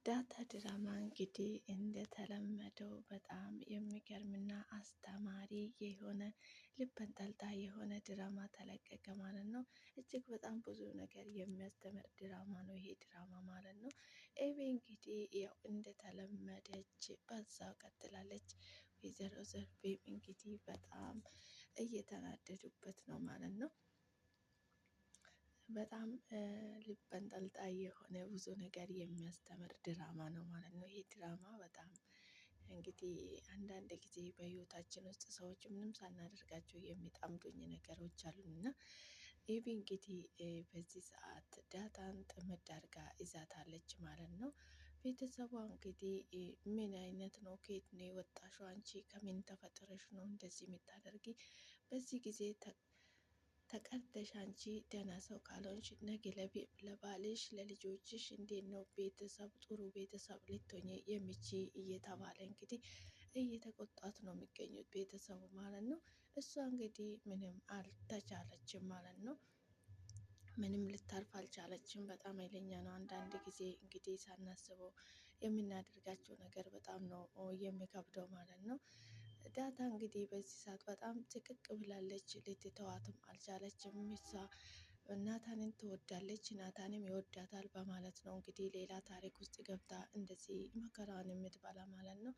ዳታ ድራማ እንግዲህ እንደተለመደው በጣም የሚገርምና አስተማሪ የሆነ ልብ አንጠልጣይ የሆነ ድራማ ተለቀቀ ማለት ነው። እጅግ በጣም ብዙ ነገር የሚያስተምር ድራማ ነው ይሄ ድራማ ማለት ነው። ኤቢ እንግዲህ ያው እንደተለመደች በዛው ቀጥላለች። ወይዘሮ ዘርፌም እንግዲህ በጣም እየተናደዱበት ነው ማለት ነው። በጣም ልብ አንጠልጣይ የሆነ ብዙ ነገር የሚያስተምር ድራማ ነው ማለት ነው። ይሄ ድራማ በጣም እንግዲህ አንዳንድ ጊዜ በህይወታችን ውስጥ ሰዎች ምንም ሳናደርጋቸው የሚጠምዱኝ ነገሮች አሉና ኤቢ እንግዲህ በዚህ ሰዓት ዳጣን ጥምድ አድርጋ ይዛታለች ማለት ነው። ቤተሰቧ እንግዲህ ምን አይነት ነው? ከየት ነው የወጣሽው? አንቺ ከምን ተፈጥረሽ ነው እንደዚህ የምታደርጊ? በዚህ ጊዜ ተቀርተሽ አንቺ ደህና ሰው ካልሆንሽ ነገ ለባልሽ ለልጆችሽ እንዴት ነው ቤተሰብ ጥሩ ቤተሰብ ልትሆኚ የሚችይ? እየተባለ እንግዲህ እየተቆጣት ነው የሚገኙት ቤተሰቡ ማለት ነው። እሷ እንግዲህ ምንም አልተቻለችም ማለት ነው። ምንም ልታርፍ አልቻለችም። በጣም ኃይለኛ ነው። አንዳንድ ጊዜ እንግዲህ ሳናስበው የምናደርጋቸው ነገር በጣም ነው የሚከብደው ማለት ነው። ዳታ እንግዲህ በዚህ ሰዓት በጣም ጭቅቅ ብላለች። ልትተዋትም አልቻለችም። እሷ ናታንን ትወዳለች፣ ናታንም ይወዳታል በማለት ነው እንግዲህ ሌላ ታሪክ ውስጥ ገብታ እንደዚህ መከራዋን የምትበላ ማለት ነው።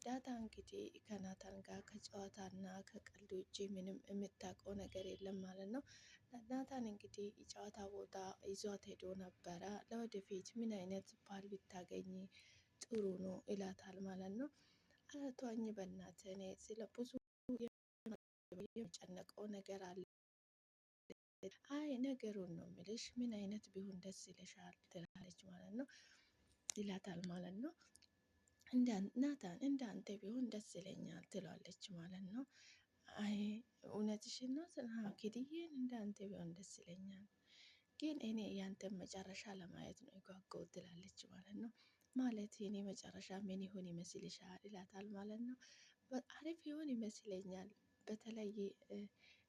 ዳታ እንግዲህ ከናታን ጋር ከጨዋታና ከቀልድ ውጪ ምንም የምታውቀው ነገር የለም ማለት ነው። ናታን እንግዲህ የጨዋታ ቦታ ይዟት ሄዶ ነበረ። ለወደፊት ምን አይነት ባል ብታገኝ ጥሩ ነው ይላታል ማለት ነው። ኧረ ተወኝ በእናትህ እኔ ስለ ብዙ የሚጨነቀው ነገር አለ። አይ ነገሩን ነው የምልሽ፣ ምን አይነት ቢሆን ደስ ይልሻል ትላለች ማለት ነው ይላታል ማለት ነው። ናታን እንዳንተ ቢሆን ደስ ይለኛል ትላለች ማለት ነው። አይ እውነትሽን ነው ኪድዬን እንዳንተ ቢሆን ደስ ይለኛል፣ ግን እኔ ያንተን መጨረሻ ለማየት ነው የጓጓሁት ትላለች ማለት ነው። ማለት የኔ መጨረሻ ምን ይሆን ይመስልሻል ይላታል ማለት ነው። አሪፍ ይሆን ይመስለኛል፣ በተለይ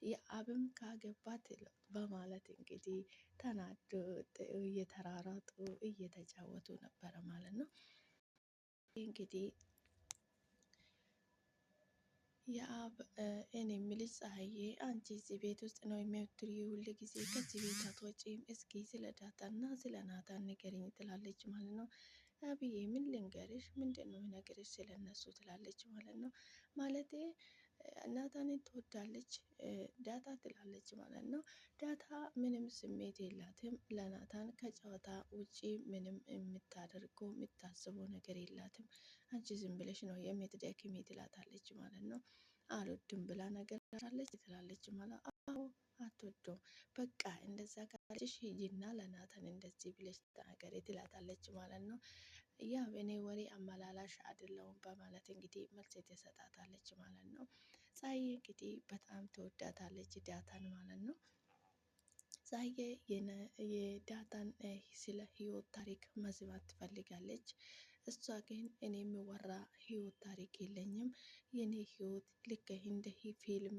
የአብም ካገባት በማለት እንግዲህ ተናዶ እየተራራጡ እየተጫወቱ ነበረ ማለት ነው። እንግዲህ የአብ እኔ የምልሽ ፀሐዬ፣ አንቺ እዚህ ቤት ውስጥ ነው የሚያትሪው ሁል ጊዜ ከዚህ ቤት አትወጪም? እስኪ ስለ ዳጣና ስለ ናታን ንገሪኝ ትላለች ማለት ነው። አብዬ ምን ልንገርሽ? ምንድን ነው ነገርሽ ስለነሱ ትላለች ማለት ነው። ማለቴ ናታንን ትወዳለች ዳታ ትላለች ማለት ነው። ዳታ ምንም ስሜት የላትም ለናታን ከጨዋታ ውጪ ምንም የምታደርገው የምታስበው ነገር የላትም። አንቺ ዝም ብለሽ ነው የምትደክሚ ትላታለች ማለት ነው። አልወድም ብላ ነገር አለች ትላለች ማለት አዎ አትወደውም። በቃ እንደዛ ካለች ሂጂና ለናታን እንደዚህ ብለሽ ተናገሪ ትላታለች ማለት ነው። ያው እኔ ወሬ አመላላሽ አይደለሁም በማለት እንግዲህ መልስ ትሰጣታለች ማለት ነው። ፀሐዬ እንግዲህ በጣም ትወዳታለች ዳታን ማለት ነው። ፀሐዬ የዳታን ስለ ህይወት ታሪክ መስማት ትፈልጋለች። እሷ ግን እኔ የሚወራ ህይወት ታሪክ የለኝም፣ የኔ ህይወት ልክ እንደ ፊልም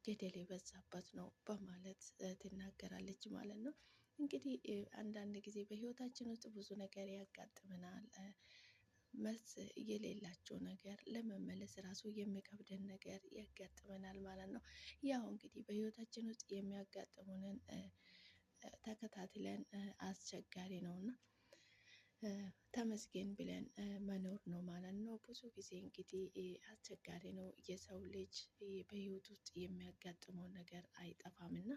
ገደል የበዛበት ነው በማለት ትናገራለች ማለት ነው። እንግዲህ አንዳንድ ጊዜ በህይወታችን ውስጥ ብዙ ነገር ያጋጥመናል። መልስ የሌላቸው ነገር ለመመለስ ራሱ የሚከብደን ነገር ያጋጥመናል ማለት ነው። ያው እንግዲህ በህይወታችን ውስጥ የሚያጋጥሙንን ተከታትለን አስቸጋሪ ነውና ተመስገን ብለን መኖር ነው ማለት ነው። ብዙ ጊዜ እንግዲህ አስቸጋሪ ነው የሰው ልጅ በህይወት ውስጥ የሚያጋጥመው ነገር አይጠፋምና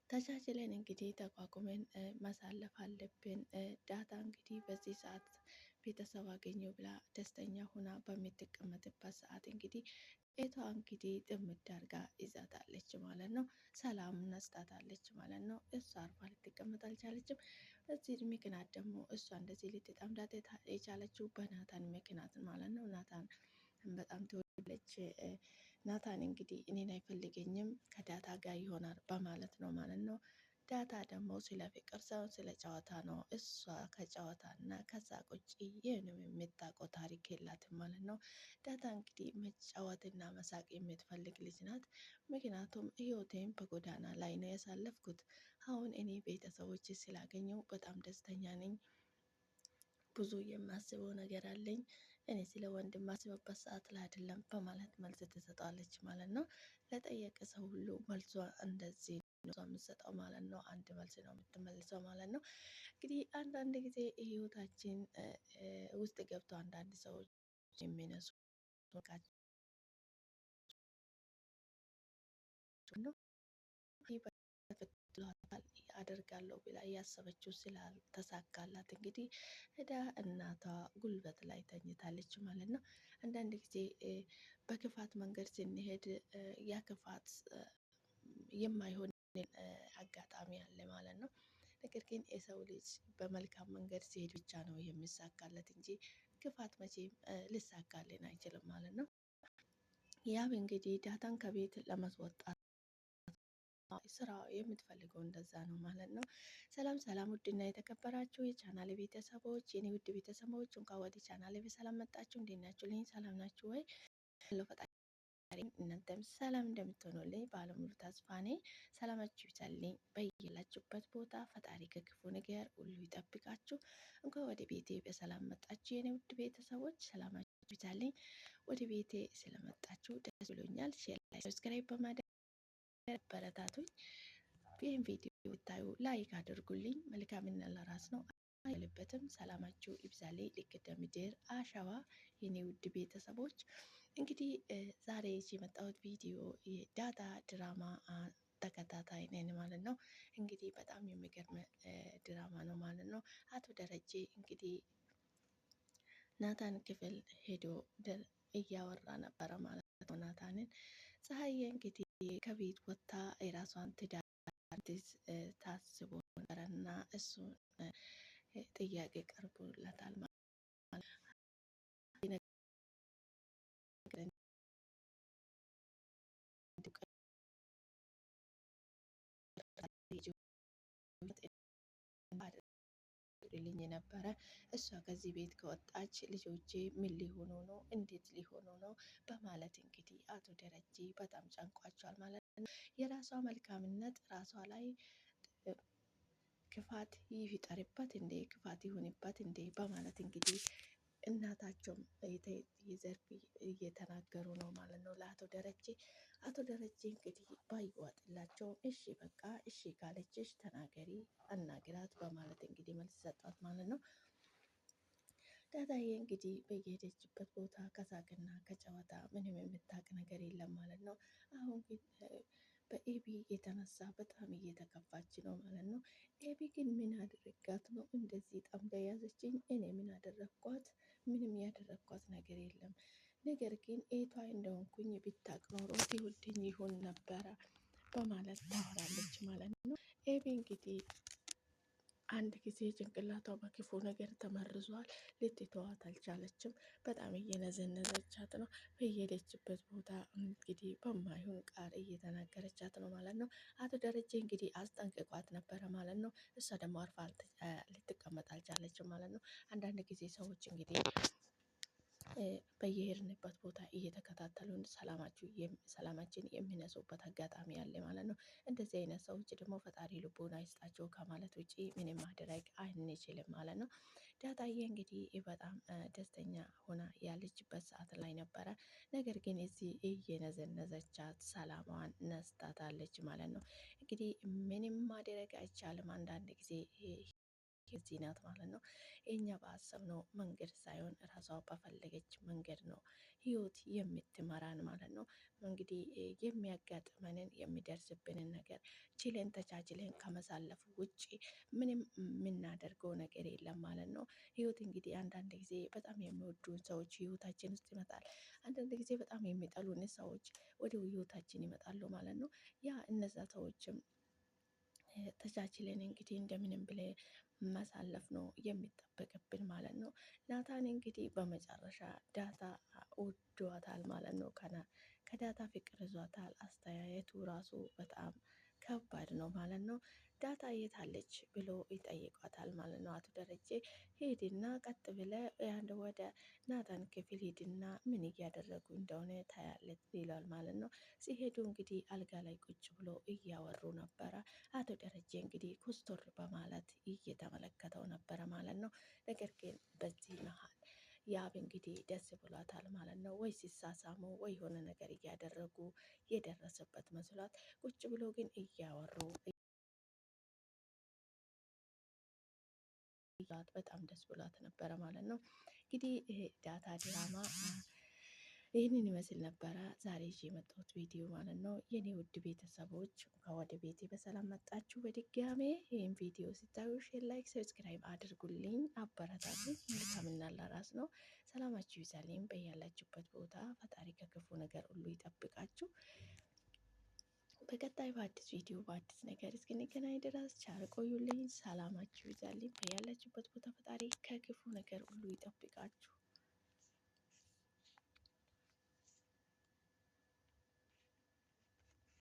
ተቻችለን እንግዲህ ተቋቁመን ማሳለፍ አለብን። ዳታ እንግዲህ በዚህ ሰዓት ቤተሰብ አገኘው ብላ ደስተኛ ሆና በምትቀመጥበት ሰዓት እንግዲህ ቤቷ እንግዲህ ጥምድ አድርጋ ይዛታለች ማለት ነው። ሰላም ነስታታለች ማለት ነው። እሷ አርፋ ልትቀመጥ አልቻለችም። በዚህ ምክንያት ደግሞ እሷ እንደዚህ ልትጠምዳት የቻለችው በናታን ምክንያት ማለት ነው። ናታን በጣም ትወዳለች። ናታን እንግዲህ እኔን አይፈልገኝም ከዳታ ጋር ይሆናል በማለት ነው ማለት ነው። ዳታ ደግሞ ስለ ፍቅር ሳይሆን ስለ ጨዋታ ነው። እሷ ከጨዋታ እና ከዛ ቁጭ ይህንም የምታውቀው ታሪክ የላትም ማለት ነው። ዳታ እንግዲህ መጫወትና መሳቅ የምትፈልግ ልጅ ናት። ምክንያቱም ህይወቴን በጎዳና ላይ ነው ያሳለፍኩት። አሁን እኔ ቤተሰቦች ስላገኘው በጣም ደስተኛ ነኝ። ብዙ የማስበው ነገር አለኝ። እኔ ስለ ወንድ የማስብበት ሰዓት ላይ አይደለም በማለት መልስ ትሰጣለች ማለት ነው። ለጠየቀ ሰው ሁሉ መልሷ እንደዚህ ነው የምትሰጠው ማለት ነው። አንድ መልስ ነው የምትመልሰው ማለት ነው። እንግዲህ አንዳንድ ጊዜ ህይወታችን ውስጥ ገብቶ አንዳንድ ሰዎች የሚነሱ ነው አደርጋለሁ ብላ እያሰበችው ስላልተሳካላት እንግዲህ ሄዳ እናቷ ጉልበት ላይ ተኝታለች ማለት ነው። አንዳንድ ጊዜ በክፋት መንገድ ስንሄድ ያ ክፋት የማይሆን አጋጣሚ አለ ማለት ነው። ነገር ግን የሰው ልጅ በመልካም መንገድ ሲሄድ ብቻ ነው የሚሳካለት እንጂ ክፋት መቼም ሊሳካልን አይችልም ማለት ነው። ያም እንግዲህ ዳጣን ከቤት ለማስወጣት ስራ የምትፈልገው እንደዛ ነው ማለት ነው። ሰላም ሰላም፣ ውድና የተከበራችሁ የቻናል ቤተሰቦች፣ የኔ ውድ ቤተሰቦች እንኳን ወደ ቻናል በሰላም መጣችሁ። እንዴት ናችሁ? ልኝ ሰላም ናችሁ ወይ? ያለው ፈጣሪ እናንተም ሰላም እንደምትሆኑልኝ ባለሙሉ ተስፋ ነኝ። ሰላማችሁ ይብዛልኝ በየላችሁበት ቦታ። ፈጣሪ ከክፉ ነገር ሁሉ ይጠብቃችሁ። እንኳን ወደ ቤቴ በሰላም መጣችሁ የኔ ውድ ቤተሰቦች። ሰላማችሁ ይብዛልኝ። ወደ ቤቴ ስለመጣችሁ ደስ ብሎኛል። ሼር ላይ ሰብስክራይብ በማድረግ በረታቱኝ። ይህን ቪዲዮ ብታዩ ላይክ አድርጉልኝ። መልካምና ለራስ ነው አይልበትም። ሰላማችሁ ይብዛልኝ። ልክ እንደ ምድር አሸዋ የኔ ውድ ቤተሰቦች እንግዲህ ዛሬ የመጣሁት ቪዲዮ የዳጣ ድራማ ተከታታይ ነን ማለት ነው። እንግዲህ በጣም የሚገርም ድራማ ነው ማለት ነው። አቶ ደረጀ እንግዲህ ናታን ክፍል ሄዶ እያወራ ነበረ ማለት ነው። ናታንን ፀሐዬ እንግዲህ ከቤት ወጥታ የራሷን ትዳር ታስቦ ነበረና እሱን ጥያቄ ቀርቦላታል ማለት ልኝ የነበረ እሷ ከዚህ ቤት ከወጣች ልጆቼ ምን ሊሆኑ ነው? እንዴት ሊሆኑ ነው? በማለት እንግዲህ አቶ ደረጀ በጣም ጨንቋቸዋል ማለት ነው። የራሷ መልካምነት ራሷ ላይ ክፋት ይፍጠርበት እንዴ? ክፋት ይሁንበት እንዴ? በማለት እንግዲህ እናታቸውም የዘርፍ እየተናገሩ ነው ማለት ነው ለአቶ ደረጀ። አቶ ደረጀ እንግዲህ ባይዋጥላቸው እሺ በቃ እሺ ካለችሽ ተናገሪ አናግራት በማለት እንግዲህ መልስ ሰጣት ማለት ነው። ዳጣዬ እንግዲህ በየሄደችበት ቦታ ከሳቅና ከጨዋታ ምንም የምታውቅ ነገር የለም ማለት ነው። አሁን ግን በኤቢ የተነሳ በጣም እየተከፋች ነው ማለት ነው። ኤቢ ግን ምን አደረጋት ነው እንደዚህ ጠምዳ የያዘችኝ? እኔ ምን አደረግኳት? ምንም ያደረግኳት ነገር የለም። ነገር ግን ኤቷ እንደሆንኩኝ ብታቅ ኖሮ ትወደኝ ይሆን ነበረ በማለት ታወራለች ማለት ነው። ኤቢ እንግዲህ አንድ ጊዜ ጭንቅላቷ በክፉ ነገር ተመርዟል። ልትተዋት አልቻለችም። በጣም እየነዘነዘቻት ነው። በየሄደችበት ቦታ እንግዲህ በማይሆን ቃል እየተናገረቻት ነው ማለት ነው። አቶ ደረጀ እንግዲህ አስጠንቅቋት ነበረ ማለት ነው። እሷ ደግሞ አርፋ ልትቀመጥ አልቻለችም ማለት ነው። አንዳንድ ጊዜ ሰዎች እንግዲህ በየሄድንበት ቦታ እየተከታተሉን ሰላማችን የሚነሱበት አጋጣሚ አለ ማለት ነው። እንደዚህ አይነት ሰዎች ደግሞ ፈጣሪ ልቦና ይስጣቸው ከማለት ውጪ ምንም ማድረግ አንችልም ማለት ነው። ዳጣዬ እንግዲህ በጣም ደስተኛ ሆና ያለችበት ሰዓት ላይ ነበረ። ነገር ግን እዚህ እየነዘነዘቻት ሰላሟን ነስታታለች ማለት ነው። እንግዲህ ምንም ማድረግ አይቻልም። አንዳንድ ጊዜ እዚህ ናት ማለት ነው። እኛ ባሰብነው መንገድ ሳይሆን ራሷ በፈለገች መንገድ ነው ህይወት የምትመራን ማለት ነው። እንግዲህ የሚያጋጥመንን የሚደርስብንን ነገር ችለን ተቻችለን ከመሳለፍ ውጭ ምንም የምናደርገው ነገር የለም ማለት ነው። ህይወት እንግዲህ አንዳንድ ጊዜ በጣም የሚወዱን ሰዎች ህይወታችን ውስጥ ይመጣል። አንዳንድ ጊዜ በጣም የሚጠሉን ሰዎች ወደ ህይወታችን ይመጣሉ ማለት ነው። ያ እነዛ ሰዎችም ተቻችለን እንግዲህ እንደምንም ብለን ማሳለፍ ነው የሚጠበቅብን ማለት ነው። ናታን እንግዲህ በመጨረሻ ዳጣ ወዷታል ማለት ነው። ከዳጣ ፍቅር ይዟታል። አስተያየቱ ራሱ በጣም ከባድ ነው ማለት ነው። ዳታ የታለች ብሎ ይጠይቋታል ማለት ነው። አቶ ደረጀ ሂድና ቀጥ ብለ ወደ ናታን ክፍል ሂድና ምን እያደረጉ እንደሆነ ታያለች ይላል ማለት ነው። ሲሄዱ እንግዲህ አልጋ ላይ ቁጭ ብሎ እያወሩ ነበረ። አቶ ደረጀ እንግዲህ ኮስቶር በማለት እየተመለከተው ነበረ ማለት ነው። ነገር ግን በዚህ መሀል ያብ እንግዲህ ደስ ብሏታል ማለት ነው። ወይ ሲሳሳሙ ወይ የሆነ ነገር እያደረጉ የደረሰበት መስሏት ቁጭ ብሎ ግን እያወሩ በጣም ደስ ብሏት ነበረ ማለት ነው። እንግዲህ ይሄ ዳታ ድራማ ይህንን ይመስል ነበረ ዛሬ ይዤ የመጣሁት ቪዲዮ ማለት ነው። የኔ ውድ ቤተሰቦች ከወደ ቤቴ በሰላም መጣችሁ። በድጋሜ ይህን ቪዲዮ ስታዩ ሼር፣ ላይክ፣ ሰብስክራይብ አድርጉልኝ፣ አበረታቱኝ። መልካምና ለራስ ነው። ሰላማችሁ ይዛልኝ በያላችሁበት ቦታ ፈጣሪ ከክፉ ነገር ሁሉ ይጠብቃችሁ። በቀጣይ በአዲስ ቪዲዮ በአዲስ ነገር እስክንገናኝ ድረስ ቻው ቆዩልኝ። ሰላማችሁ ይዛልኝ በያላችሁበት ቦታ ፈጣሪ ከክፉ ነገር ሁሉ ይጠብቃችሁ።